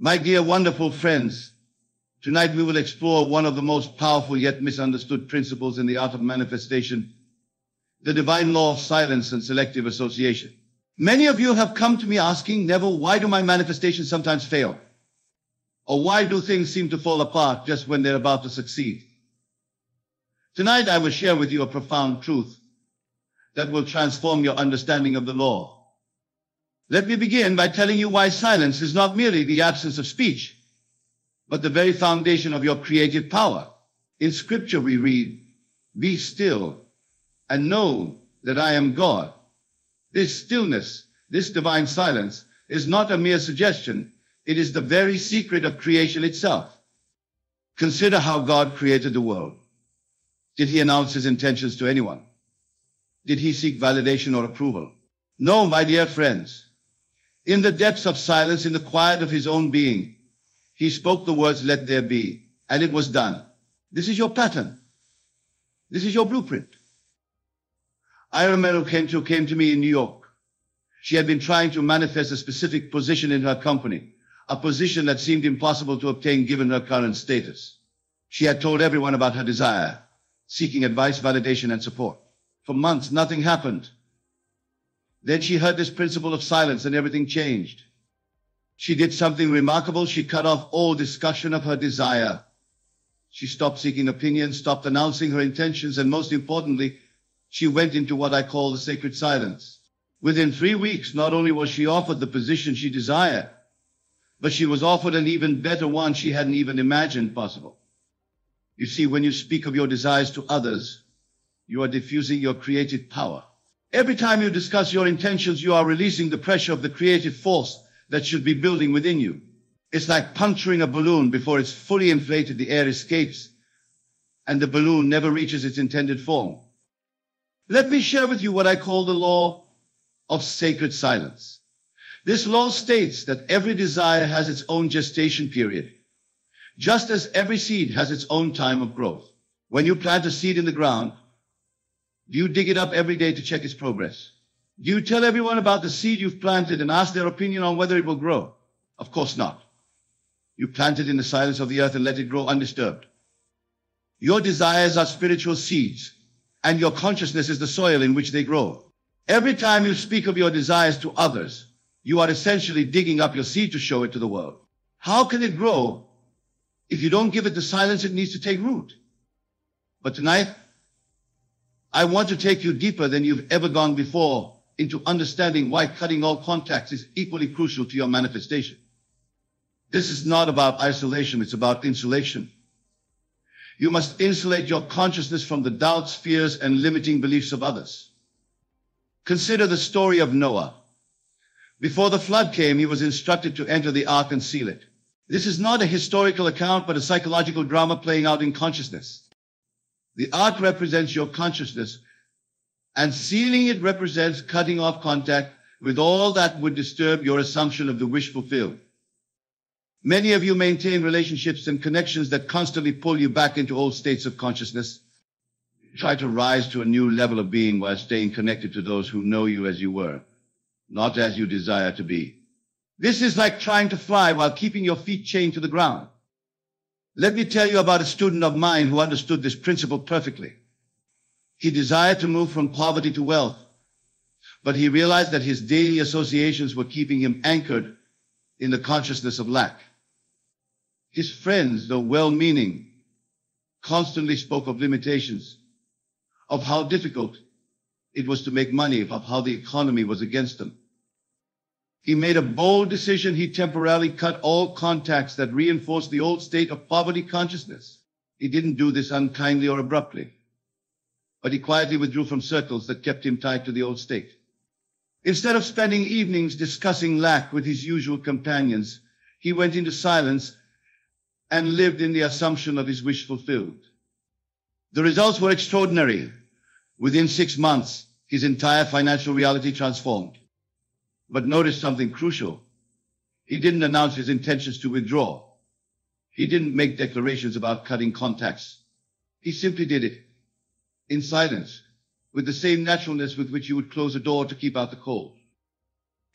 My dear wonderful friends, tonight we will explore one of the most powerful yet misunderstood principles in the art of manifestation, the divine law of silence and selective association. Many of you have come to me asking, Neville, why do my manifestations sometimes fail? Or why do things seem to fall apart just when they're about to succeed? Tonight I will share with you a profound truth that will transform your understanding of the law. Let me begin by telling you why silence is not merely the absence of speech, but the very foundation of your creative power. In Scripture we read, "Be still and know that I am God." This stillness, this divine silence, is not a mere suggestion. It is the very secret of creation itself. Consider how God created the world. Did he announce his intentions to anyone? Did he seek validation or approval? No, my dear friends. In the depths of silence, in the quiet of his own being, he spoke the words, "Let there be," and it was done. This is your pattern. This is your blueprint. I remember who came to me in New York. She had been trying to manifest a specific position in her company, a position that seemed impossible to obtain given her current status. She had told everyone about her desire, seeking advice, validation, and support. For months, nothing happened. Then she heard this principle of silence and everything changed. She did something remarkable. She cut off all discussion of her desire. She stopped seeking opinions, stopped announcing her intentions, and most importantly, she went into what I call the sacred silence. Within 3 weeks, not only was she offered the position she desired, but she was offered an even better one she hadn't even imagined possible. You see, when you speak of your desires to others, you are diffusing your creative power. Every time you discuss your intentions, you are releasing the pressure of the creative force that should be building within you. It's like puncturing a balloon before it's fully inflated, the air escapes, and the balloon never reaches its intended form. Let me share with you what I call the law of sacred silence. This law states that every desire has its own gestation period, just as every seed has its own time of growth. When you plant a seed in the ground, do you dig it up every day to check its progress? Do you tell everyone about the seed you've planted and ask their opinion on whether it will grow? Of course not. You plant it in the silence of the earth and let it grow undisturbed. Your desires are spiritual seeds, and your consciousness is the soil in which they grow. Every time you speak of your desires to others, you are essentially digging up your seed to show it to the world. How can it grow if you don't give it the silence it needs to take root? But tonight, I want to take you deeper than you've ever gone before into understanding why cutting all contacts is equally crucial to your manifestation. This is not about isolation, it's about insulation. You must insulate your consciousness from the doubts, fears, and limiting beliefs of others. Consider the story of Noah. Before the flood came, he was instructed to enter the ark and seal it. This is not a historical account, but a psychological drama playing out in consciousness. The ark represents your consciousness, and sealing it represents cutting off contact with all that would disturb your assumption of the wish fulfilled. Many of you maintain relationships and connections that constantly pull you back into old states of consciousness. Try to rise to a new level of being while staying connected to those who know you as you were, not as you desire to be. This is like trying to fly while keeping your feet chained to the ground. Let me tell you about a student of mine who understood this principle perfectly. He desired to move from poverty to wealth, but he realized that his daily associations were keeping him anchored in the consciousness of lack. His friends, though well-meaning, constantly spoke of limitations, of how difficult it was to make money, of how the economy was against them. He made a bold decision. He temporarily cut all contacts that reinforced the old state of poverty consciousness. He didn't do this unkindly or abruptly, but he quietly withdrew from circles that kept him tied to the old state. Instead of spending evenings discussing lack with his usual companions, he went into silence and lived in the assumption of his wish fulfilled. The results were extraordinary. Within 6 months, his entire financial reality transformed. But notice something crucial. He didn't announce his intentions to withdraw. He didn't make declarations about cutting contacts. He simply did it in silence, with the same naturalness with which you would close a door to keep out the cold.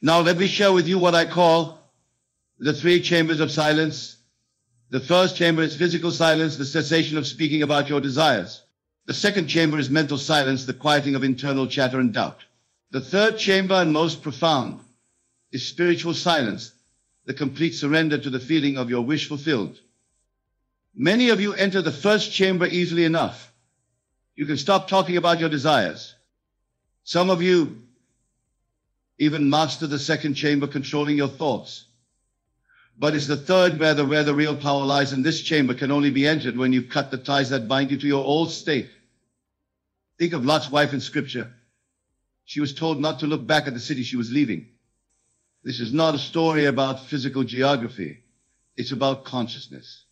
Now let me share with you what I call The three chambers of silence. The first chamber is physical silence, the cessation of speaking about your desires. The second chamber is mental silence, the quieting of internal chatter and doubt. The third chamber, and most profound, is spiritual silence, the complete surrender to the feeling of your wish fulfilled. Many of you enter the first chamber easily enough. You can stop talking about your desires. Some of you even master the second chamber, controlling your thoughts. But it's the third where the real power lies, and this chamber can only be entered when you've cut the ties that bind you to your old state. Think of Lot's wife in Scripture. She was told not to look back at the city she was leaving. This is not a story about physical geography. It's about consciousness.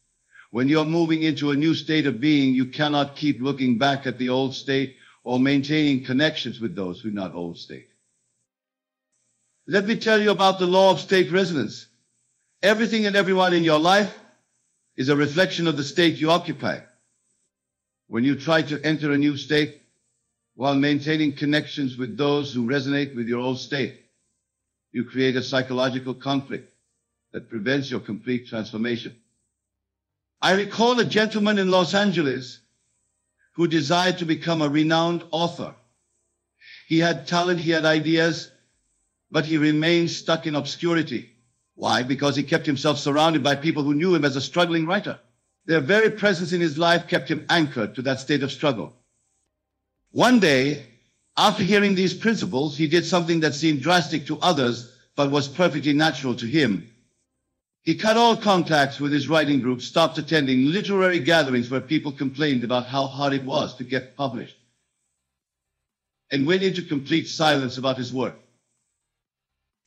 When you're moving into a new state of being, you cannot keep looking back at the old state or maintaining connections with those who are not old state. Let me tell you about the law of state resonance. Everything and everyone in your life is a reflection of the state you occupy. When you try to enter a new state while maintaining connections with those who resonate with your old state, you create a psychological conflict that prevents your complete transformation. I recall a gentleman in Los Angeles who desired to become a renowned author. He had talent, he had ideas, but he remained stuck in obscurity. Why? Because he kept himself surrounded by people who knew him as a struggling writer. Their very presence in his life kept him anchored to that state of struggle. One day, after hearing these principles, he did something that seemed drastic to others, but was perfectly natural to him. He cut all contacts with his writing group, stopped attending literary gatherings where people complained about how hard it was to get published, and went into complete silence about his work.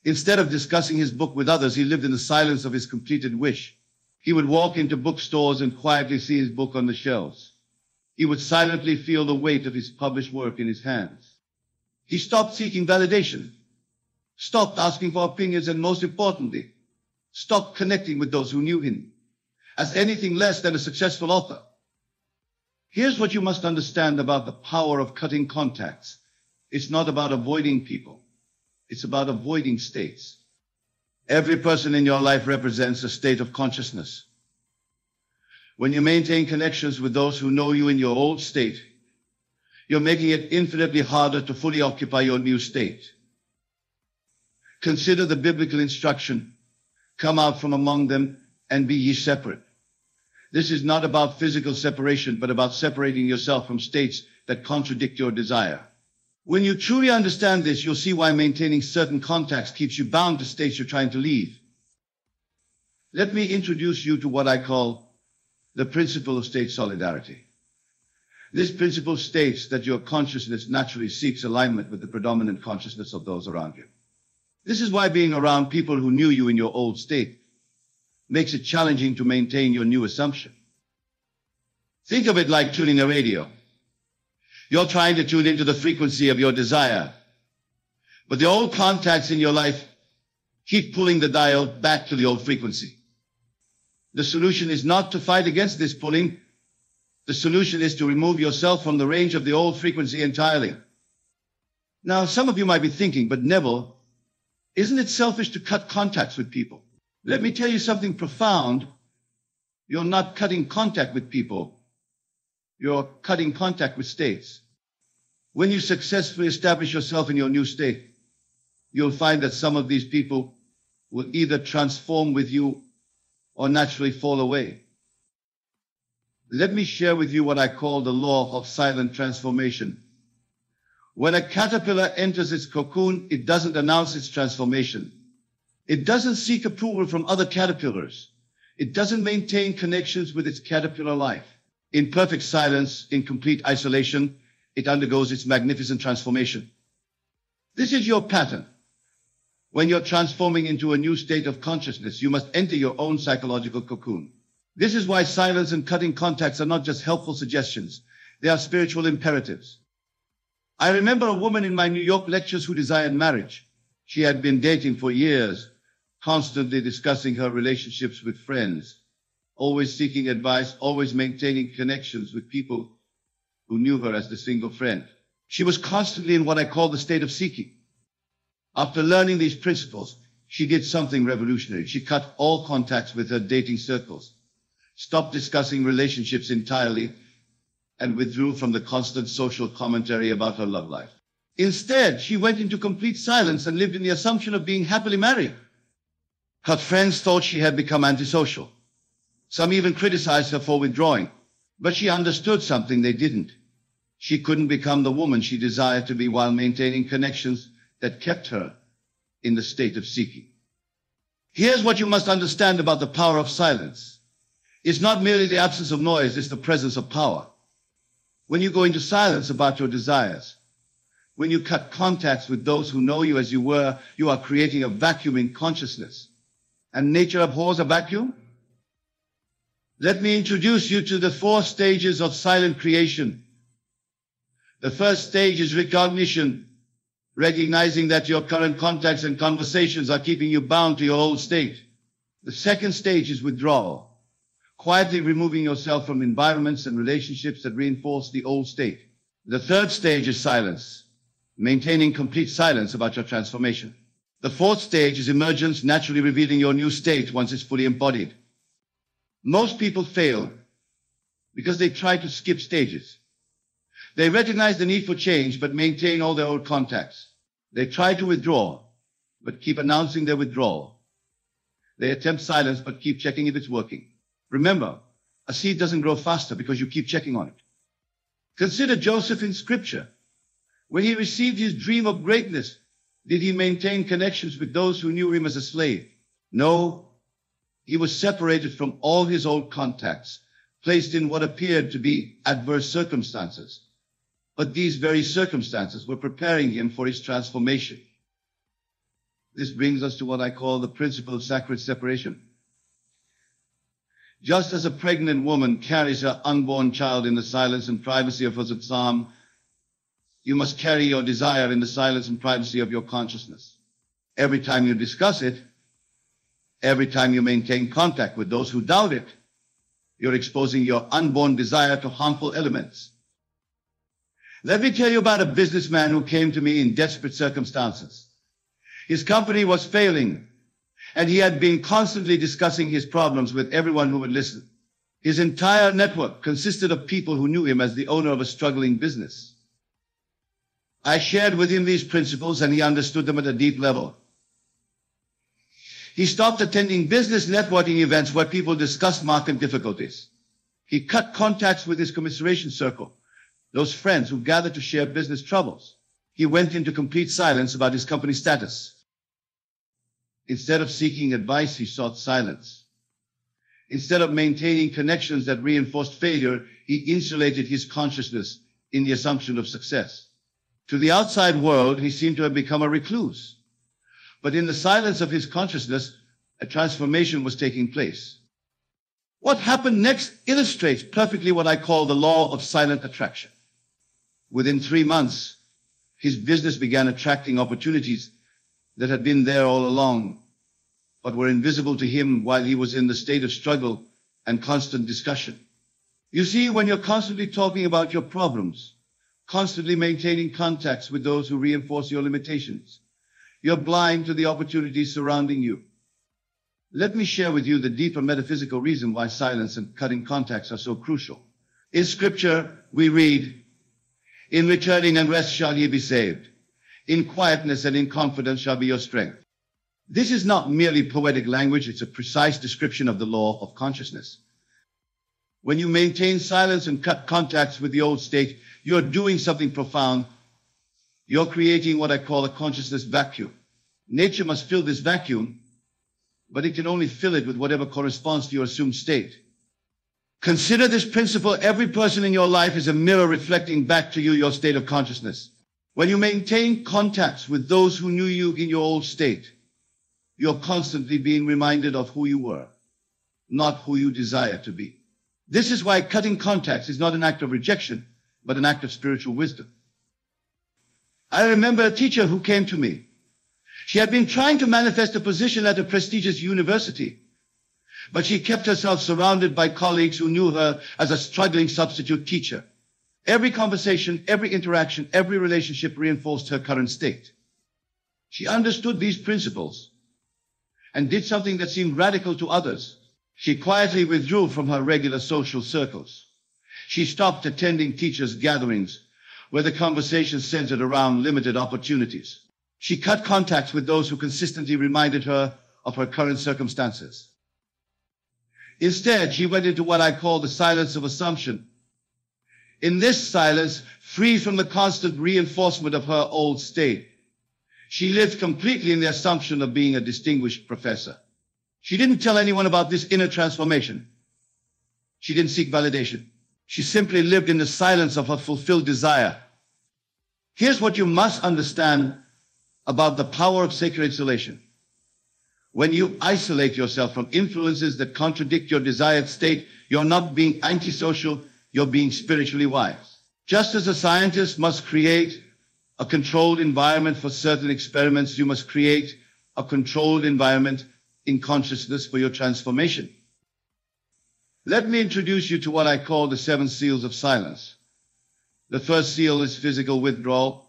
Instead of discussing his book with others, he lived in the silence of his completed wish. He would walk into bookstores and quietly see his book on the shelves. He would silently feel the weight of his published work in his hands. He stopped seeking validation, stopped asking for opinions, and most importantly, stopped connecting with those who knew him as anything less than a successful author. Here's what you must understand about the power of cutting contacts. It's not about avoiding people. It's about avoiding states. Every person in your life represents a state of consciousness. When you maintain connections with those who know you in your old state, you're making it infinitely harder to fully occupy your new state. Consider the biblical instruction, "Come out from among them and be ye separate." This is not about physical separation, but about separating yourself from states that contradict your desire. When you truly understand this, you'll see why maintaining certain contacts keeps you bound to states you're trying to leave. Let me introduce you to what I call the principle of state solidarity. This principle states that your consciousness naturally seeks alignment with the predominant consciousness of those around you. This is why being around people who knew you in your old state makes it challenging to maintain your new assumption. Think of it like tuning a radio. You're trying to tune into the frequency of your desire, but the old contacts in your life keep pulling the dial back to the old frequency. The solution is not to fight against this pulling. The solution is to remove yourself from the range of the old frequency entirely. Now, some of you might be thinking, but Neville, isn't it selfish to cut contacts with people? Let me tell you something profound. You're not cutting contact with people. You're cutting contact with states. When you successfully establish yourself in your new state, you'll find that some of these people will either transform with you or naturally fall away. Let me share with you what I call the law of silent transformation. When a caterpillar enters its cocoon, it doesn't announce its transformation. It doesn't seek approval from other caterpillars. It doesn't maintain connections with its caterpillar life. In perfect silence, in complete isolation, it undergoes its magnificent transformation. This is your pattern. When you're transforming into a new state of consciousness, you must enter your own psychological cocoon. This is why silence and cutting contacts are not just helpful suggestions. They are spiritual imperatives. I remember a woman in my New York lectures who desired marriage. She had been dating for years, constantly discussing her relationships with friends, always seeking advice, always maintaining connections with people who knew her as the single friend. She was constantly in what I call the state of seeking. After learning these principles, She did something revolutionary. She cut all contacts with her dating circles, stopped discussing relationships entirely, and withdrew from the constant social commentary about her love life. Instead, she went into complete silence and lived in the assumption of being happily married. Her friends thought she had become antisocial. Some even criticized her for withdrawing, but she understood something they didn't. She couldn't become the woman she desired to be while maintaining connections that kept her in the state of seeking. Here's what you must understand about the power of silence. It's not merely the absence of noise, it's the presence of power. When you go into silence about your desires, when you cut contacts with those who know you as you were, you are creating a vacuum in consciousness. And nature abhors a vacuum? Let me introduce you to the 4 stages of silent creation. The first stage is recognition, recognizing that your current contacts and conversations are keeping you bound to your old state. The second stage is withdrawal, quietly removing yourself from environments and relationships that reinforce the old state. The third stage is silence, maintaining complete silence about your transformation. The fourth stage is emergence, naturally revealing your new state once it's fully embodied. Most people fail because they try to skip stages. They recognize the need for change, but maintain all their old contacts. They try to withdraw, but keep announcing their withdrawal. They attempt silence, but keep checking if it's working. Remember, a seed doesn't grow faster because you keep checking on it. Consider Joseph in Scripture. When he received his dream of greatness, did he maintain connections with those who knew him as a slave? No. He was separated from all his old contacts, placed in what appeared to be adverse circumstances. But these very circumstances were preparing him for his transformation. This brings us to what I call the principle of sacred separation. Just as a pregnant woman carries her unborn child in the silence and privacy of her psalm, you must carry your desire in the silence and privacy of your consciousness. Every time you discuss it, every time you maintain contact with those who doubt it, you're exposing your unborn desire to harmful elements. Let me tell you about a businessman who came to me in desperate circumstances. His company was failing, and he had been constantly discussing his problems with everyone who would listen. His entire network consisted of people who knew him as the owner of a struggling business. I shared with him these principles, and he understood them at a deep level. He stopped attending business networking events where people discussed market difficulties. He cut contacts with his commiseration circle, those friends who gathered to share business troubles. He went into complete silence about his company status. Instead of seeking advice, he sought silence. Instead of maintaining connections that reinforced failure, he insulated his consciousness in the assumption of success. To the outside world, he seemed to have become a recluse. But in the silence of his consciousness, a transformation was taking place. What happened next illustrates perfectly what I call the law of silent attraction. Within 3 months, his business began attracting opportunities that had been there all along, but were invisible to him while he was in the state of struggle and constant discussion. You see, when you're constantly talking about your problems, constantly maintaining contacts with those who reinforce your limitations, you're blind to the opportunities surrounding you. Let me share with you the deeper metaphysical reason why silence and cutting contacts are so crucial. In Scripture, we read, "In returning and rest shall ye be saved. In quietness and in confidence shall be your strength." This is not merely poetic language, it's a precise description of the law of consciousness. When you maintain silence and cut contacts with the old state, you're doing something profound. You're creating what I call a consciousness vacuum. Nature must fill this vacuum, but it can only fill it with whatever corresponds to your assumed state. Consider this principle. Every person in your life is a mirror reflecting back to you your state of consciousness. When you maintain contacts with those who knew you in your old state, you're constantly being reminded of who you were, not who you desire to be. This is why cutting contacts is not an act of rejection, but an act of spiritual wisdom. I remember a teacher who came to me. She had been trying to manifest a position at a prestigious university, but she kept herself surrounded by colleagues who knew her as a struggling substitute teacher. Every conversation, every interaction, every relationship reinforced her current state. She understood these principles, and did something that seemed radical to others. She quietly withdrew from her regular social circles. She stopped attending teachers' gatherings where the conversation centered around limited opportunities. She cut contacts with those who consistently reminded her of her current circumstances. Instead, she went into what I call the silence of assumption. In this silence, free from the constant reinforcement of her old state, she lived completely in the assumption of being a distinguished professor. She didn't tell anyone about this inner transformation. She didn't seek validation. She simply lived in the silence of her fulfilled desire. Here's what you must understand about the power of sacred isolation. When you isolate yourself from influences that contradict your desired state, you're not being antisocial, you're being spiritually wise. Just as a scientist must create a controlled environment for certain experiments, you must create a controlled environment in consciousness for your transformation. Let me introduce you to what I call the 7 seals of silence. The first seal is physical withdrawal,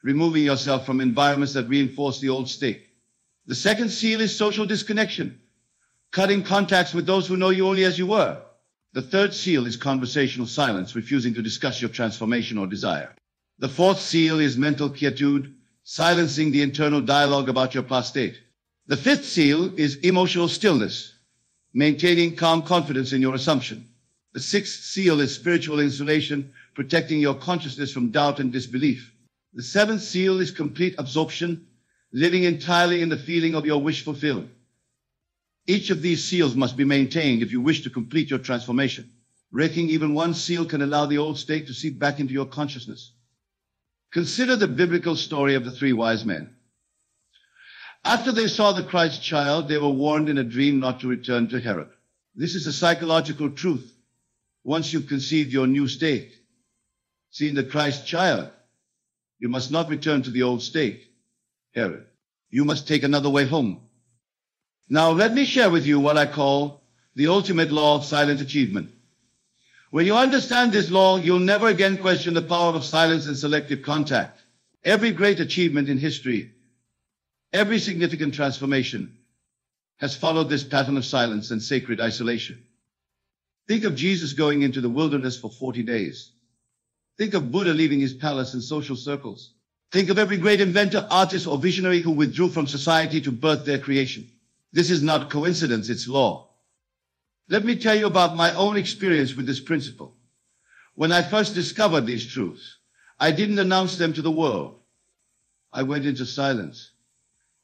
removing yourself from environments that reinforce the old state. The second seal is social disconnection, cutting contacts with those who know you only as you were. The third seal is conversational silence, refusing to discuss your transformation or desire. The fourth seal is mental quietude, silencing the internal dialogue about your past state. The fifth seal is emotional stillness, maintaining calm confidence in your assumption. The sixth seal is spiritual insulation, protecting your consciousness from doubt and disbelief. The seventh seal is complete absorption, living entirely in the feeling of your wish fulfilled. Each of these seals must be maintained if you wish to complete your transformation. Breaking even one seal can allow the old state to seep back into your consciousness. Consider the biblical story of the 3 wise men. After they saw the Christ child, they were warned in a dream not to return to Herod. This is a psychological truth. Once you've conceived your new state, seeing the Christ child, you must not return to the old state, Herod. You must take another way home. Now, let me share with you what I call the ultimate law of silent achievement. When you understand this law, you'll never again question the power of silence and selective contact. Every great achievement in history, every significant transformation has followed this pattern of silence and sacred isolation. Think of Jesus going into the wilderness for 40 days. Think of Buddha leaving his palace and social circles. Think of every great inventor, artist, or visionary who withdrew from society to birth their creation. This is not coincidence, it's law. Let me tell you about my own experience with this principle. When I first discovered these truths, I didn't announce them to the world. I went into silence.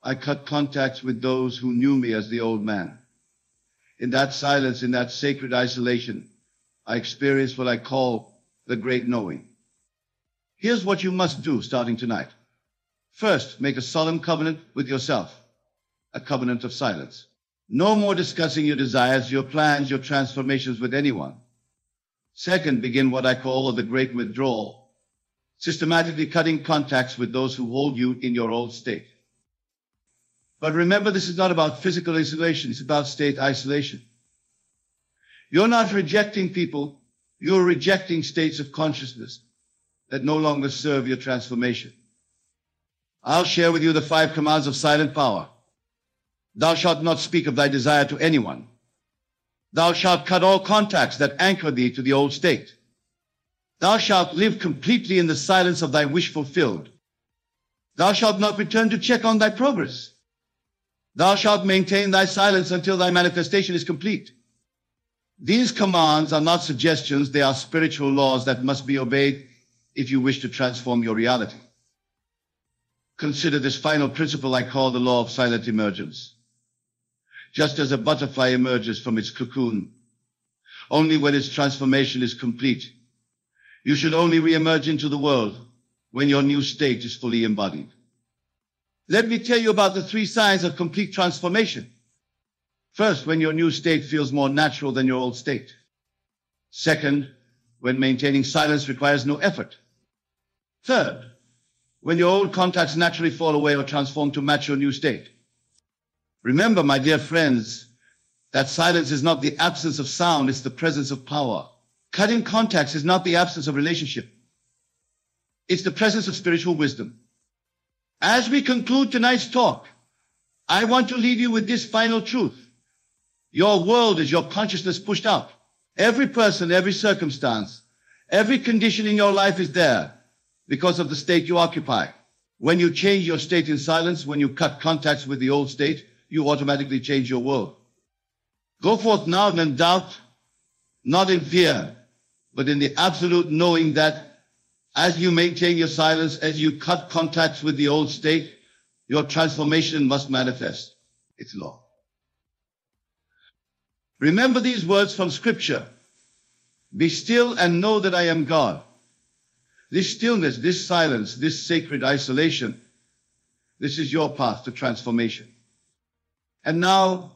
I cut contacts with those who knew me as the old man. In that silence, in that sacred isolation, I experienced what I call the great knowing. Here's what you must do starting tonight. First, make a solemn covenant with yourself, a covenant of silence. No more discussing your desires, your plans, your transformations with anyone. Second, begin what I call the great withdrawal, systematically cutting contacts with those who hold you in your old state. But remember, this is not about physical isolation, it's about state isolation. You're not rejecting people, you're rejecting states of consciousness that no longer serve your transformation. I'll share with you the 5 commands of silent power. Thou shalt not speak of thy desire to anyone. Thou shalt cut all contacts that anchor thee to the old state. Thou shalt live completely in the silence of thy wish fulfilled. Thou shalt not return to check on thy progress. Thou shalt maintain thy silence until thy manifestation is complete. These commands are not suggestions, they are spiritual laws that must be obeyed if you wish to transform your reality. Consider this final principle I call the law of silent emergence. Just as a butterfly emerges from its cocoon, only when its transformation is complete, you should only re-emerge into the world when your new state is fully embodied. Let me tell you about the 3 signs of complete transformation. First, when your new state feels more natural than your old state. Second, when maintaining silence requires no effort. Third, when your old contacts naturally fall away or transform to match your new state. Remember, my dear friends, that silence is not the absence of sound, it's the presence of power. Cutting contacts is not the absence of relationship. It's the presence of spiritual wisdom. As we conclude tonight's talk, I want to leave you with this final truth. Your world is your consciousness pushed out. Every person, every circumstance, every condition in your life is there because of the state you occupy. When you change your state in silence, when you cut contacts with the old state, you automatically change your world. Go forth now in doubt, not in fear, but in the absolute knowing that as you maintain your silence, as you cut contacts with the old state, your transformation must manifest its law. Remember these words from Scripture. Be still and know that I am God. This stillness, this silence, this sacred isolation, this is your path to transformation. And now,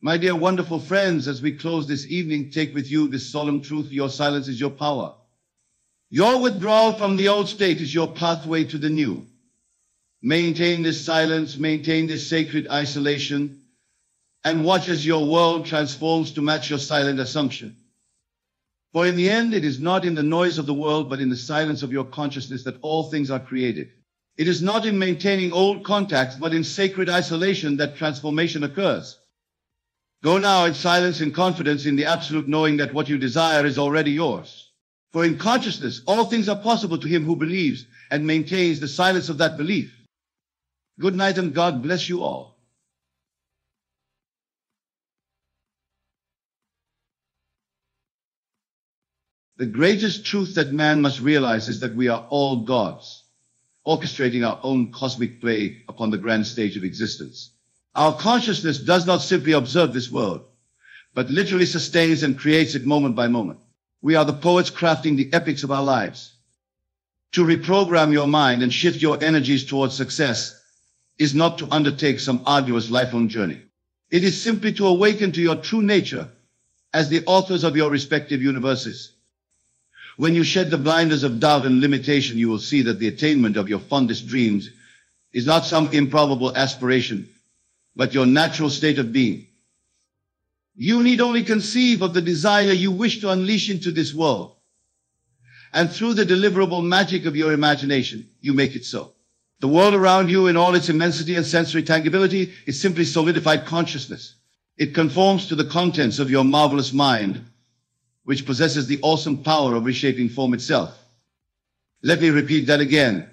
my dear wonderful friends, as we close this evening, take with you this solemn truth: your silence is your power. Your withdrawal from the old state is your pathway to the new. Maintain this silence, maintain this sacred isolation, and watch as your world transforms to match your silent assumption. For in the end, it is not in the noise of the world, but in the silence of your consciousness that all things are created. It is not in maintaining old contacts, but in sacred isolation that transformation occurs. Go now in silence and confidence in the absolute knowing that what you desire is already yours. For in consciousness, all things are possible to him who believes and maintains the silence of that belief. Good night, and God bless you all. The greatest truth that man must realize is that we are all gods, orchestrating our own cosmic play upon the grand stage of existence. Our consciousness does not simply observe this world, but literally sustains and creates it moment by moment. We are the poets crafting the epics of our lives. To reprogram your mind and shift your energies towards success is not to undertake some arduous lifelong journey. It is simply to awaken to your true nature as the authors of your respective universes. When you shed the blinders of doubt and limitation, you will see that the attainment of your fondest dreams is not some improbable aspiration, but your natural state of being. You need only conceive of the desire you wish to unleash into this world, and through the deliverable magic of your imagination, you make it so. The world around you, in all its immensity and sensory tangibility, is simply solidified consciousness. It conforms to the contents of your marvelous mind, which possesses the awesome power of reshaping form itself. Let me repeat that again,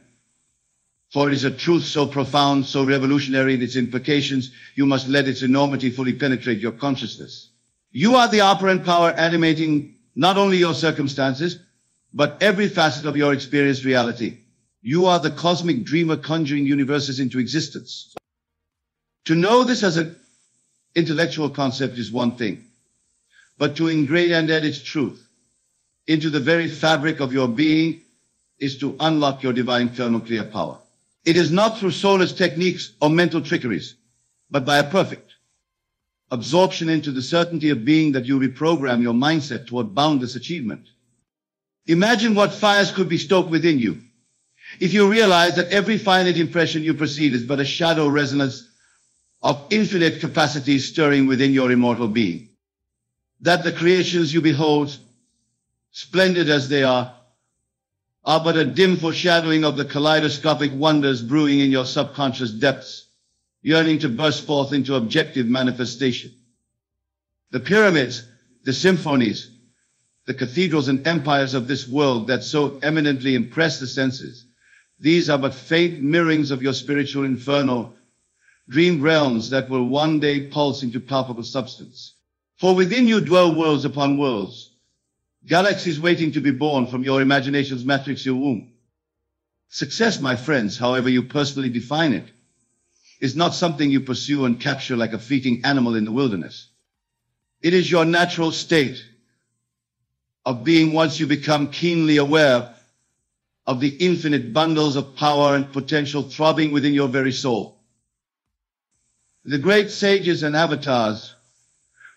for it is a truth so profound, so revolutionary in its implications, you must let its enormity fully penetrate your consciousness. You are the operant power animating not only your circumstances, but every facet of your experienced reality. You are the cosmic dreamer conjuring universes into existence. To know this as an intellectual concept is one thing, but to ingrain and add its truth into the very fabric of your being is to unlock your divine thermoclear power. It is not through soulless techniques or mental trickeries, but by a perfect absorption into the certainty of being that you reprogram your mindset toward boundless achievement. Imagine what fires could be stoked within you if you realize that every finite impression you perceive is but a shadow resonance of infinite capacities stirring within your immortal being. That the creations you behold, splendid as they are but a dim foreshadowing of the kaleidoscopic wonders brewing in your subconscious depths, yearning to burst forth into objective manifestation. The pyramids, the symphonies, the cathedrals and empires of this world that so eminently impress the senses, these are but faint mirrorings of your spiritual inferno, dream realms that will one day pulse into palpable substance. For within you dwell worlds upon worlds, galaxies waiting to be born from your imagination's matrixal womb. Success, my friends, however you personally define it, is not something you pursue and capture like a fleeting animal in the wilderness. It is your natural state of being once you become keenly aware of the infinite bundles of power and potential throbbing within your very soul. The great sages and avatars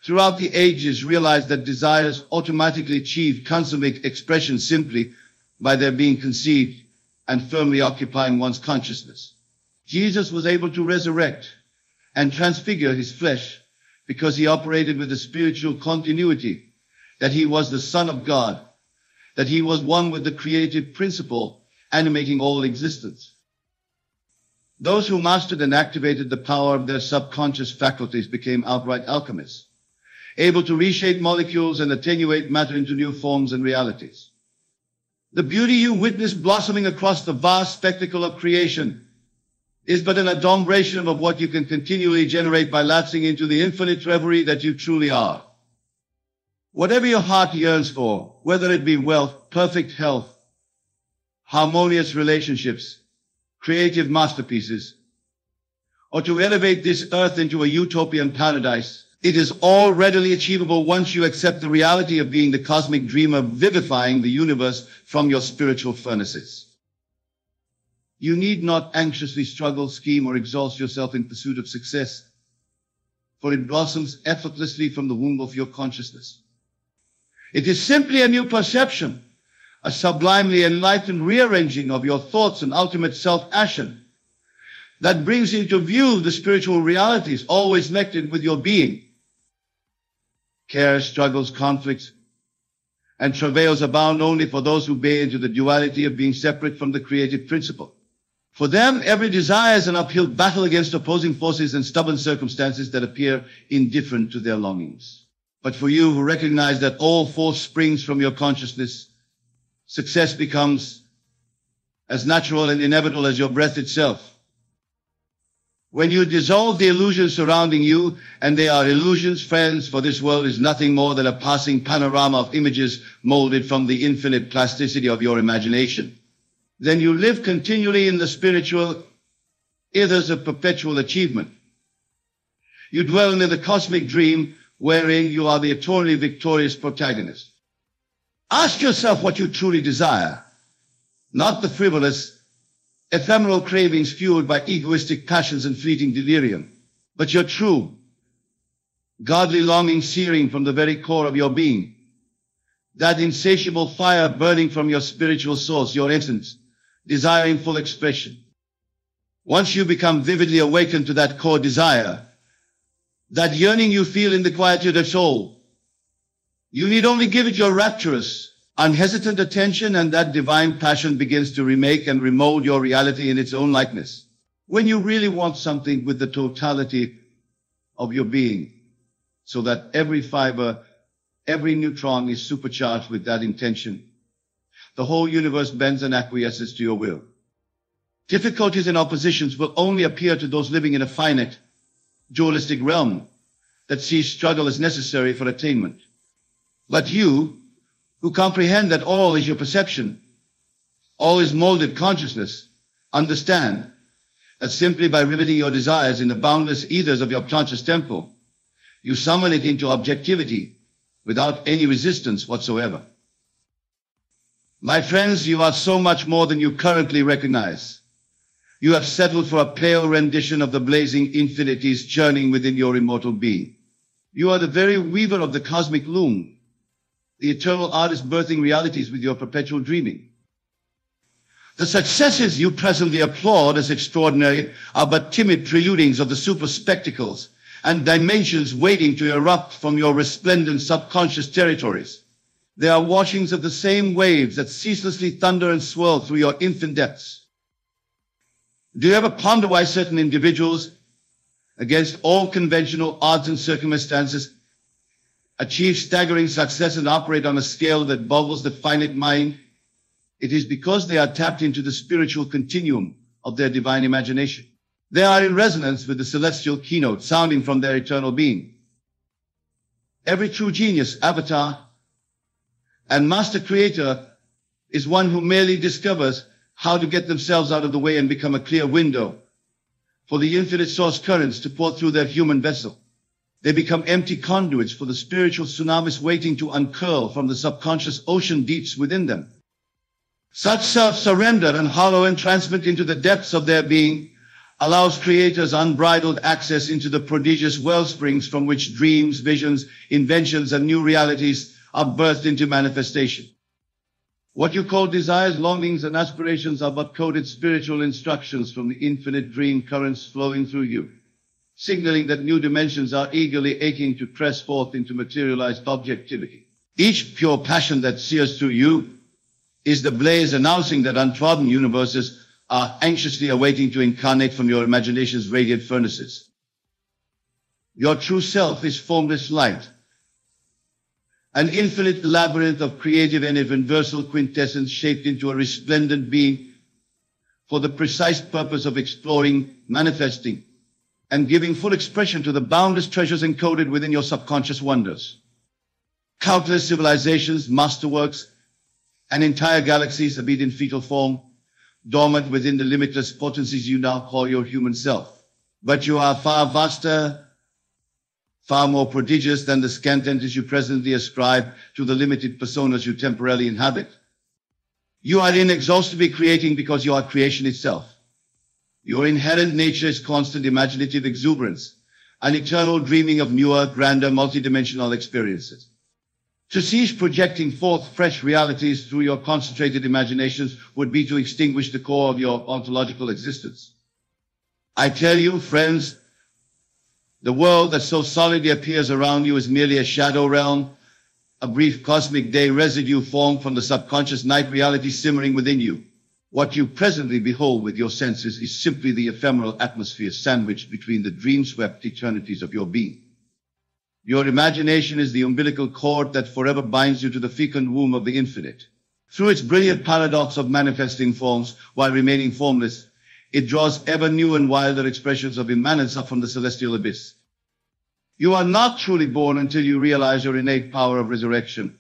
throughout the ages realized that desires automatically achieve consummate expression simply by their being conceived and firmly occupying one's consciousness. Jesus was able to resurrect and transfigure his flesh because he operated with a spiritual continuity, that he was the Son of God, that he was one with the creative principle animating all existence. Those who mastered and activated the power of their subconscious faculties became outright alchemists, able to reshape molecules and attenuate matter into new forms and realities. The beauty you witness blossoming across the vast spectacle of creation is but an adumbration of what you can continually generate by lapsing into the infinite reverie that you truly are. Whatever your heart yearns for, whether it be wealth, perfect health, harmonious relationships, creative masterpieces, or to elevate this earth into a utopian paradise, it is all readily achievable once you accept the reality of being the cosmic dreamer vivifying the universe from your spiritual furnaces. You need not anxiously struggle, scheme, or exhaust yourself in pursuit of success, for it blossoms effortlessly from the womb of your consciousness. It is simply a new perception, a sublimely enlightened rearranging of your thoughts and ultimate self-action that brings into view the spiritual realities always connected with your being. Cares, struggles, conflicts, and travails abound only for those who buy into the duality of being separate from the creative principle. For them, every desire is an uphill battle against opposing forces and stubborn circumstances that appear indifferent to their longings. But for you who recognize that all force springs from your consciousness, success becomes as natural and inevitable as your breath itself. When you dissolve the illusions surrounding you, and they are illusions, friends, for this world is nothing more than a passing panorama of images molded from the infinite plasticity of your imagination, then you live continually in the spiritual ethers of perpetual achievement. You dwell in the cosmic dream wherein you are the eternally victorious protagonist. Ask yourself what you truly desire, not the frivolous, ephemeral cravings fueled by egoistic passions and fleeting delirium, but your true, godly longing searing from the very core of your being, that insatiable fire burning from your spiritual source, your essence, desiring full expression. Once you become vividly awakened to that core desire, that yearning you feel in the quietude of soul, you need only give it your rapturous, unhesitant attention, and that divine passion begins to remake and remold your reality in its own likeness. When you really want something with the totality of your being, so that every fiber, every neutron is supercharged with that intention, the whole universe bends and acquiesces to your will. Difficulties and oppositions will only appear to those living in a finite, dualistic realm that sees struggle as necessary for attainment. But you, who comprehend that all is your perception, all is molded consciousness, understand that simply by riveting your desires in the boundless ethers of your conscious temple, you summon it into objectivity without any resistance whatsoever. My friends, you are so much more than you currently recognize. You have settled for a pale rendition of the blazing infinities churning within your immortal being. You are the very weaver of the cosmic loom, the eternal artist birthing realities with your perpetual dreaming. The successes you presently applaud as extraordinary are but timid preludings of the super spectacles and dimensions waiting to erupt from your resplendent subconscious territories. They are washings of the same waves that ceaselessly thunder and swirl through your infinite depths. Do you ever ponder why certain individuals, against all conventional odds and circumstances, achieve staggering success and operate on a scale that boggles the finite mind? It is because they are tapped into the spiritual continuum of their divine imagination. They are in resonance with the celestial keynote sounding from their eternal being. Every true genius, avatar, and master creator is one who merely discovers how to get themselves out of the way and become a clear window for the infinite source currents to pour through their human vessel. They become empty conduits for the spiritual tsunamis waiting to uncurl from the subconscious ocean deeps within them. Such self-surrender and hollow entrancement into the depths of their being allows creators unbridled access into the prodigious wellsprings from which dreams, visions, inventions, and new realities are birthed into manifestation. What you call desires, longings, and aspirations are but coded spiritual instructions from the infinite dream currents flowing through you, signaling that new dimensions are eagerly aching to press forth into materialized objectivity. Each pure passion that sears through you is the blaze announcing that untrodden universes are anxiously awaiting to incarnate from your imagination's radiant furnaces. Your true self is formless light, an infinite labyrinth of creative and universal quintessence shaped into a resplendent being for the precise purpose of exploring, manifesting, and giving full expression to the boundless treasures encoded within your subconscious wonders. Countless civilizations, masterworks, and entire galaxies have been in fetal form, dormant within the limitless potencies you now call your human self. But you are far vaster, far more prodigious than the scant entities you presently ascribe to the limited personas you temporarily inhabit. You are inexhaustibly creating because you are creation itself. Your inherent nature is constant imaginative exuberance, an eternal dreaming of newer, grander, multidimensional experiences. To cease projecting forth fresh realities through your concentrated imaginations would be to extinguish the core of your ontological existence. I tell you, friends, the world that so solidly appears around you is merely a shadow realm, a brief cosmic day residue formed from the subconscious night reality simmering within you. What you presently behold with your senses is simply the ephemeral atmosphere sandwiched between the dream-swept eternities of your being. Your imagination is the umbilical cord that forever binds you to the fecund womb of the infinite. Through its brilliant paradox of manifesting forms while remaining formless, it draws ever new and wilder expressions of immanence up from the celestial abyss. You are not truly born until you realize your innate power of resurrection,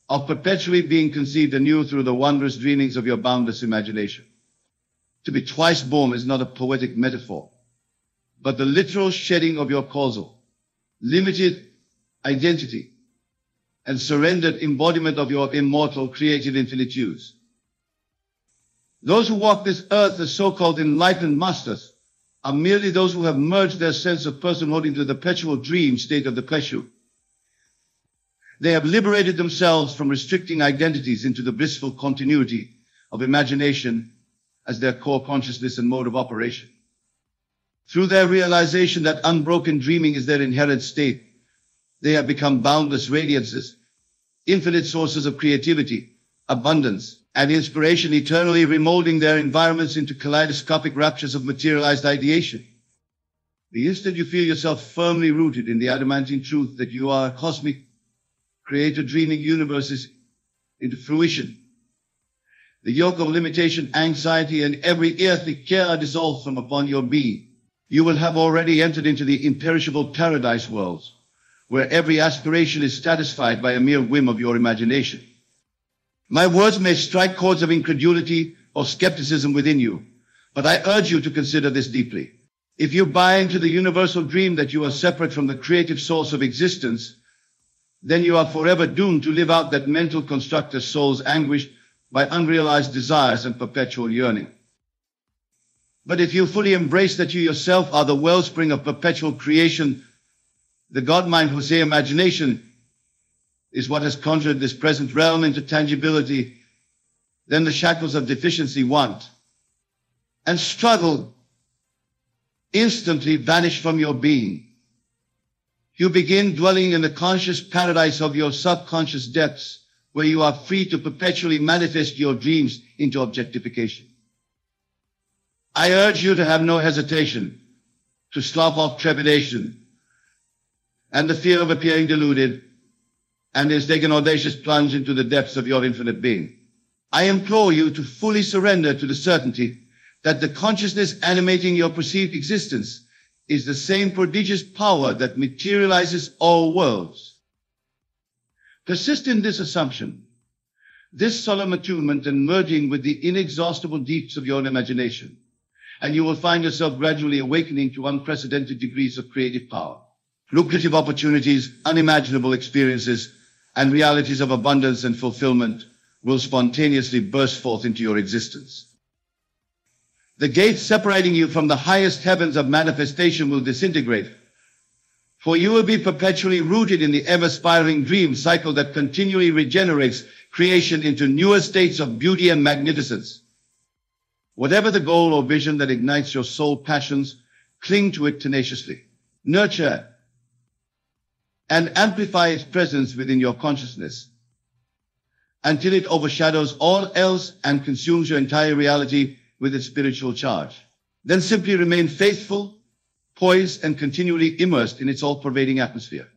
of perpetually being conceived anew through the wondrous dreamings of your boundless imagination. To be twice born is not a poetic metaphor, but the literal shedding of your causal, limited identity, and surrendered embodiment of your immortal created infinitudes. Those who walk this earth as so-called enlightened masters are merely those who have merged their sense of personhood into the perpetual dream state of the Kleshu. They have liberated themselves from restricting identities into the blissful continuity of imagination as their core consciousness and mode of operation. Through their realization that unbroken dreaming is their inherent state, they have become boundless radiances, infinite sources of creativity, abundance, and inspiration, eternally remolding their environments into kaleidoscopic raptures of materialized ideation. The instant you feel yourself firmly rooted in the adamantine truth that you are a cosmic creator dreaming universes into fruition, the yoke of limitation, anxiety, and every earthly care are dissolved from upon your being. You will have already entered into the imperishable paradise worlds, where every aspiration is satisfied by a mere whim of your imagination. My words may strike chords of incredulity or skepticism within you, but I urge you to consider this deeply. If you buy into the universal dream that you are separate from the creative source of existence, then you are forever doomed to live out that mental construct as souls anguished by unrealized desires and perpetual yearning. But if you fully embrace that you yourself are the wellspring of perpetual creation, the God-mind Jose imagination is what has conjured this present realm into tangibility, then the shackles of deficiency, want, and struggle instantly vanish from your being. You begin dwelling in the conscious paradise of your subconscious depths, where you are free to perpetually manifest your dreams into objectification. I urge you to have no hesitation, to slough off trepidation and the fear of appearing deluded, and take an audacious plunge into the depths of your infinite being. I implore you to fully surrender to the certainty that the consciousness animating your perceived existence is the same prodigious power that materializes all worlds. Persist in this assumption, this solemn attunement and merging with the inexhaustible deeps of your imagination, and you will find yourself gradually awakening to unprecedented degrees of creative power. Lucrative opportunities, unimaginable experiences, and realities of abundance and fulfillment will spontaneously burst forth into your existence. The gates separating you from the highest heavens of manifestation will disintegrate, for you will be perpetually rooted in the ever-spiraling dream cycle that continually regenerates creation into newer states of beauty and magnificence. Whatever the goal or vision that ignites your soul passions, cling to it tenaciously. Nurture and amplify its presence within your consciousness until it overshadows all else and consumes your entire reality with its spiritual charge. Then simply remain faithful, poised, and continually immersed in its all-pervading atmosphere.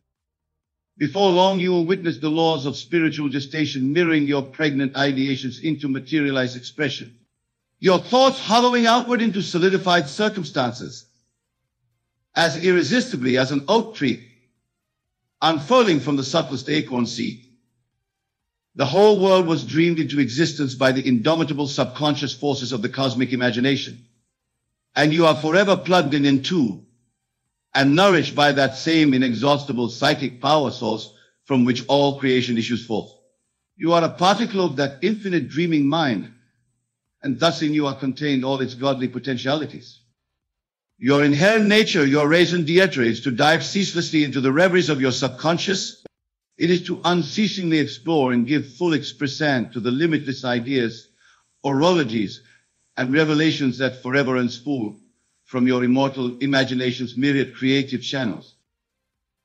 Before long, you will witness the laws of spiritual gestation mirroring your pregnant ideations into materialized expression. Your thoughts hollowing outward into solidified circumstances, as irresistibly as an oak tree, unfurling from the subtlest acorn seed. The whole world was dreamed into existence by the indomitable subconscious forces of the cosmic imagination. And you are forever plugged into and nourished by that same inexhaustible psychic power source from which all creation issues forth. You are a particle of that infinite dreaming mind, and thus in you are contained all its godly potentialities. Your inherent nature, your raison d'etre, is to dive ceaselessly into the reveries of your subconscious. It is to unceasingly explore and give full expression to the limitless ideas, orologies, and revelations that forever unspool from your immortal imagination's myriad creative channels.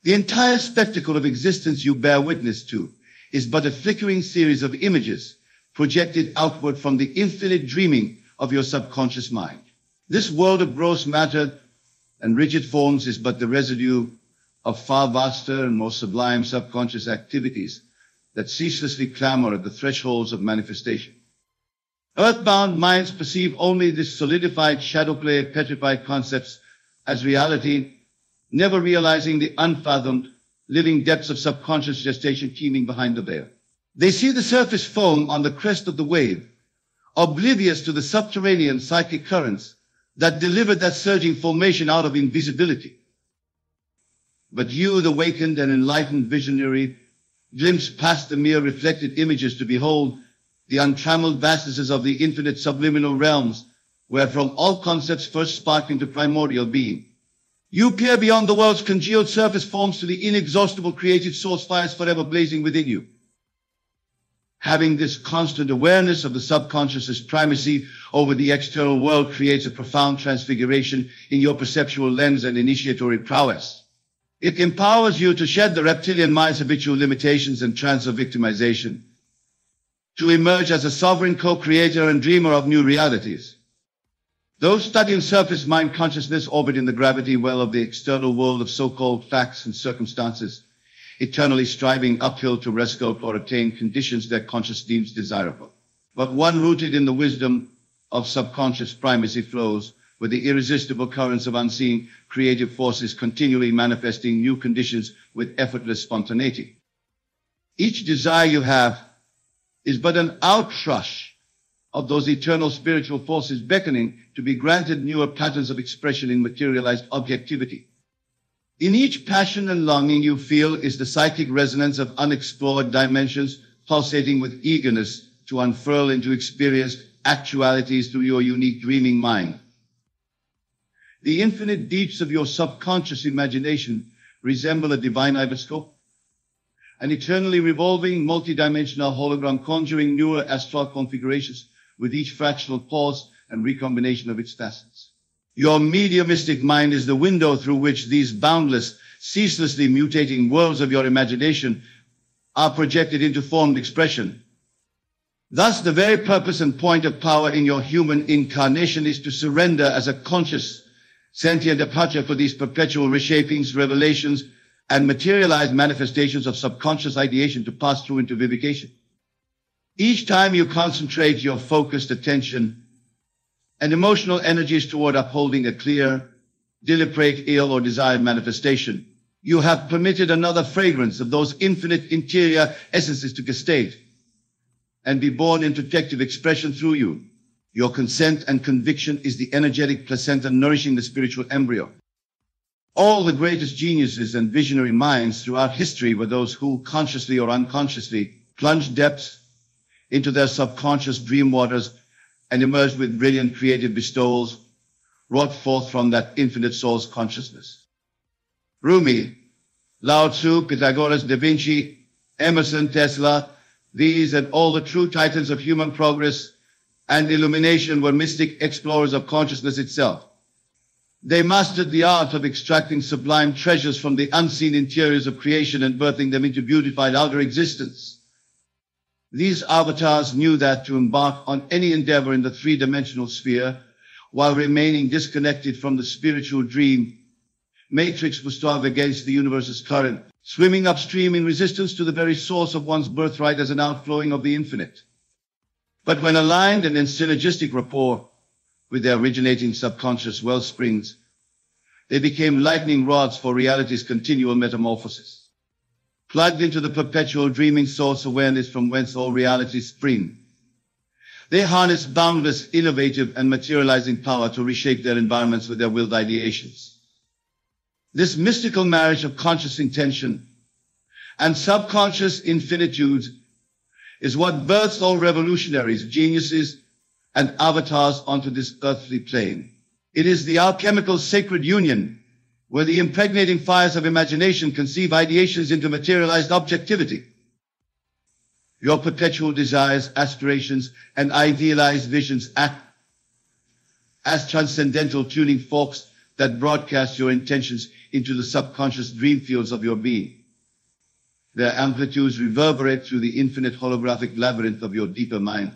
The entire spectacle of existence you bear witness to is but a flickering series of images projected outward from the infinite dreaming of your subconscious mind. This world of gross matter and rigid forms is but the residue of far vaster and more sublime subconscious activities that ceaselessly clamor at the thresholds of manifestation. Earthbound minds perceive only this solidified shadow play of petrified concepts as reality, never realizing the unfathomed, living depths of subconscious gestation teeming behind the veil. They see the surface foam on the crest of the wave, oblivious to the subterranean psychic currents that delivered that surging formation out of invisibility. But you, the awakened and enlightened visionary, glimpse past the mere reflected images to behold the untrammeled vastnesses of the infinite subliminal realms, wherefrom all concepts first spark into primordial being. You peer beyond the world's congealed surface forms to the inexhaustible creative source fires forever blazing within you. Having this constant awareness of the subconscious's primacy over the external world creates a profound transfiguration in your perceptual lens and initiatory prowess. It empowers you to shed the reptilian mind's habitual limitations and trance of victimization, to emerge as a sovereign co-creator and dreamer of new realities. Those studying surface mind consciousness orbit in the gravity well of the external world of so-called facts and circumstances, eternally striving uphill to rescue or attain conditions their conscious deems desirable. But one rooted in the wisdom of subconscious primacy flows with the irresistible currents of unseen creative forces continually manifesting new conditions with effortless spontaneity. Each desire you have is but an outrush of those eternal spiritual forces beckoning to be granted newer patterns of expression in materialized objectivity. In each passion and longing you feel is the psychic resonance of unexplored dimensions pulsating with eagerness to unfurl into experienced actualities through your unique dreaming mind. The infinite deeps of your subconscious imagination resemble a divine ibiscope, an eternally revolving, multidimensional hologram conjuring newer astral configurations with each fractional pause and recombination of its facets. Your mediumistic mind is the window through which these boundless, ceaselessly mutating worlds of your imagination are projected into formed expression. Thus, the very purpose and point of power in your human incarnation is to surrender as a conscious, sentient departure for these perpetual reshapings, revelations, and materialized manifestations of subconscious ideation to pass through into vivification. Each time you concentrate your focused attention and emotional energies toward upholding a clear, deliberate, ill, or desired manifestation, you have permitted another fragrance of those infinite interior essences to gestate and be born in protective expression through you. Your consent and conviction is the energetic placenta nourishing the spiritual embryo. All the greatest geniuses and visionary minds throughout history were those who, consciously or unconsciously, plunged depths into their subconscious dream waters and emerged with brilliant creative bestowals wrought forth from that infinite source consciousness. Rumi, Lao Tzu, Pythagoras, Da Vinci, Emerson, Tesla, these and all the true titans of human progress and illumination were mystic explorers of consciousness itself. They mastered the art of extracting sublime treasures from the unseen interiors of creation and birthing them into beautified outer existence. These avatars knew that to embark on any endeavor in the three-dimensional sphere, while remaining disconnected from the spiritual dream matrix, was to have against the universe's current, swimming upstream in resistance to the very source of one's birthright as an outflowing of the infinite. But when aligned and in synergistic rapport with their originating subconscious wellsprings, they became lightning rods for reality's continual metamorphosis. Plugged into the perpetual dreaming source awareness from whence all realities spring, they harness boundless, innovative, and materializing power to reshape their environments with their willed ideations. This mystical marriage of conscious intention and subconscious infinitude is what births all revolutionaries, geniuses, and avatars onto this earthly plane. It is the alchemical sacred union where the impregnating fires of imagination conceive ideations into materialized objectivity. Your perpetual desires, aspirations, and idealized visions act as transcendental tuning forks that broadcast your intentions into the subconscious dream fields of your being. Their amplitudes reverberate through the infinite holographic labyrinth of your deeper mind,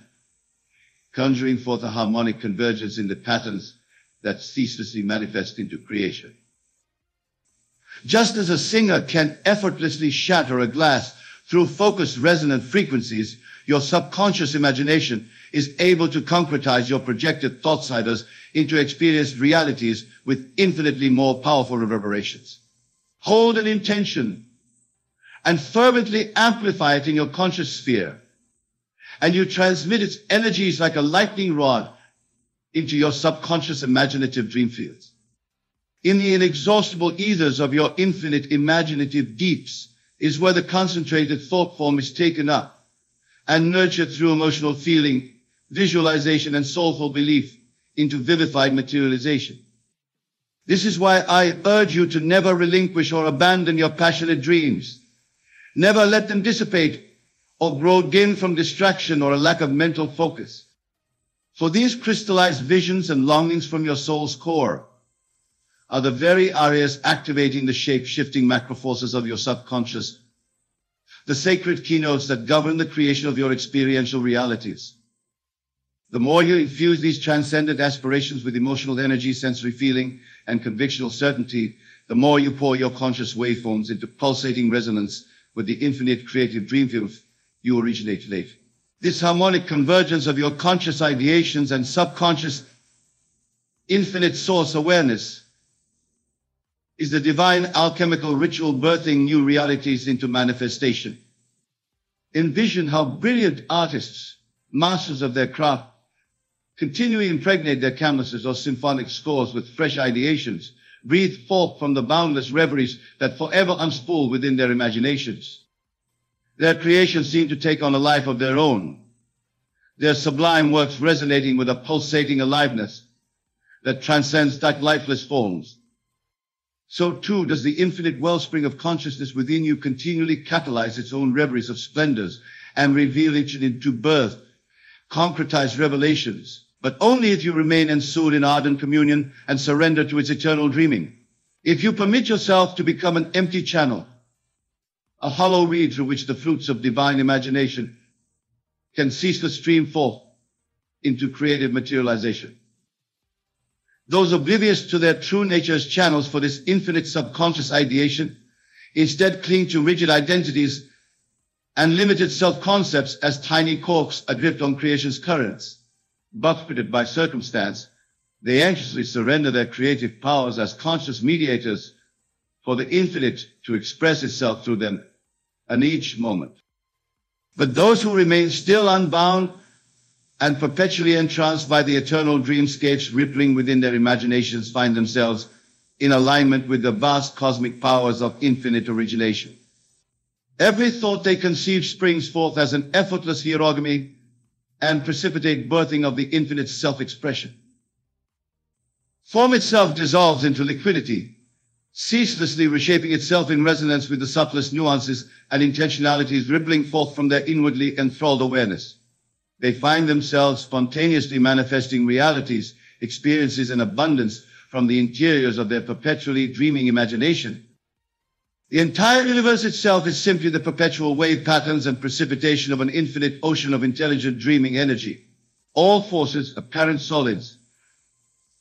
conjuring forth a harmonic convergence in the patterns that ceaselessly manifest into creation. Just as a singer can effortlessly shatter a glass through focused resonant frequencies, your subconscious imagination is able to concretize your projected thought siders into experienced realities with infinitely more powerful reverberations. Hold an intention and fervently amplify it in your conscious sphere, and you transmit its energies like a lightning rod into your subconscious imaginative dream fields. In the inexhaustible ethers of your infinite imaginative deeps is where the concentrated thought form is taken up and nurtured through emotional feeling, visualization, and soulful belief into vivified materialization. This is why I urge you to never relinquish or abandon your passionate dreams. Never let them dissipate or grow dim from distraction or a lack of mental focus. For these crystallized visions and longings from your soul's core are the very areas activating the shape-shifting macro forces of your subconscious, the sacred keynotes that govern the creation of your experiential realities. The more you infuse these transcendent aspirations with emotional energy, sensory feeling, and convictional certainty, the more you pour your conscious waveforms into pulsating resonance with the infinite creative dream fields you originate late. This harmonic convergence of your conscious ideations and subconscious infinite source awareness is the divine alchemical ritual birthing new realities into manifestation. Envision how brilliant artists, masters of their craft, continually impregnate their canvases or symphonic scores with fresh ideations, breathe forth from the boundless reveries that forever unspool within their imaginations. Their creations seem to take on a life of their own, their sublime works resonating with a pulsating aliveness that transcends such lifeless forms. So too does the infinite wellspring of consciousness within you continually catalyze its own reveries of splendors and reveal it into birth, concretized revelations, but only if you remain ensouled in ardent communion and surrender to its eternal dreaming. If you permit yourself to become an empty channel, a hollow reed through which the fruits of divine imagination can ceaseless stream forth into creative materialization. Those oblivious to their true nature's channels for this infinite subconscious ideation instead cling to rigid identities and limited self-concepts as tiny corks adrift on creation's currents. Buffeted by circumstance, they anxiously surrender their creative powers as conscious mediators for the infinite to express itself through them in each moment. But those who remain still unbound and perpetually entranced by the eternal dreamscapes rippling within their imaginations find themselves in alignment with the vast cosmic powers of infinite origination. Every thought they conceive springs forth as an effortless hierogamy and precipitate birthing of the infinite self-expression. Form itself dissolves into liquidity, ceaselessly reshaping itself in resonance with the subtlest nuances and intentionalities rippling forth from their inwardly enthralled awareness. They find themselves spontaneously manifesting realities, experiences, and abundance from the interiors of their perpetually dreaming imagination, The entire universe itself is simply the perpetual wave patterns and precipitation of an infinite ocean of intelligent dreaming energy. All forces, apparent solids,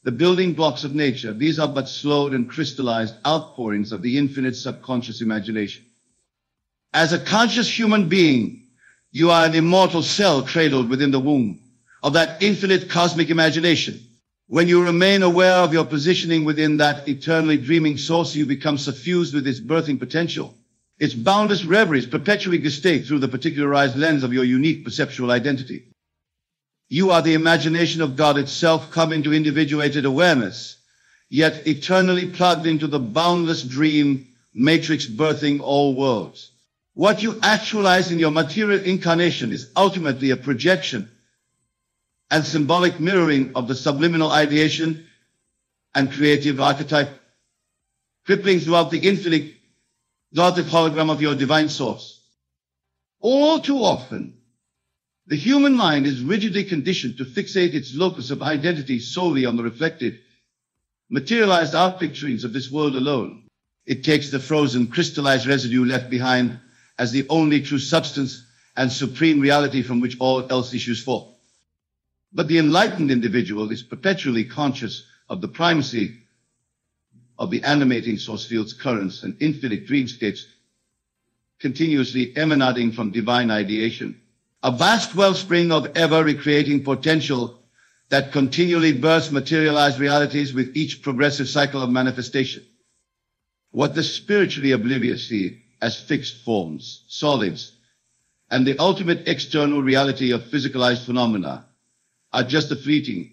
the building blocks of nature, these are but slowed and crystallized outpourings of the infinite subconscious imagination. As a conscious human being, you are an immortal cell cradled within the womb of that infinite cosmic imagination. When you remain aware of your positioning within that eternally dreaming source, you become suffused with its birthing potential. Its boundless reveries perpetually gestate through the particularized lens of your unique perceptual identity. You are the imagination of God itself come into individuated awareness, yet eternally plugged into the boundless dream matrix birthing all worlds. What you actualize in your material incarnation is ultimately a projection and symbolic mirroring of the subliminal ideation and creative archetype, crippling throughout the infinite Gothic hologram of your divine source. All too often, the human mind is rigidly conditioned to fixate its locus of identity solely on the reflected, materialized art picturings of this world alone. It takes the frozen, crystallized residue left behind as the only true substance and supreme reality from which all else issues forth. But the enlightened individual is perpetually conscious of the primacy of the animating source field's currents and infinite dreamscapes continuously emanating from divine ideation. A vast wellspring of ever-recreating potential that continually bursts materialized realities with each progressive cycle of manifestation. What the spiritually oblivious see as fixed forms, solids, and the ultimate external reality of physicalized phenomena are just the fleeting,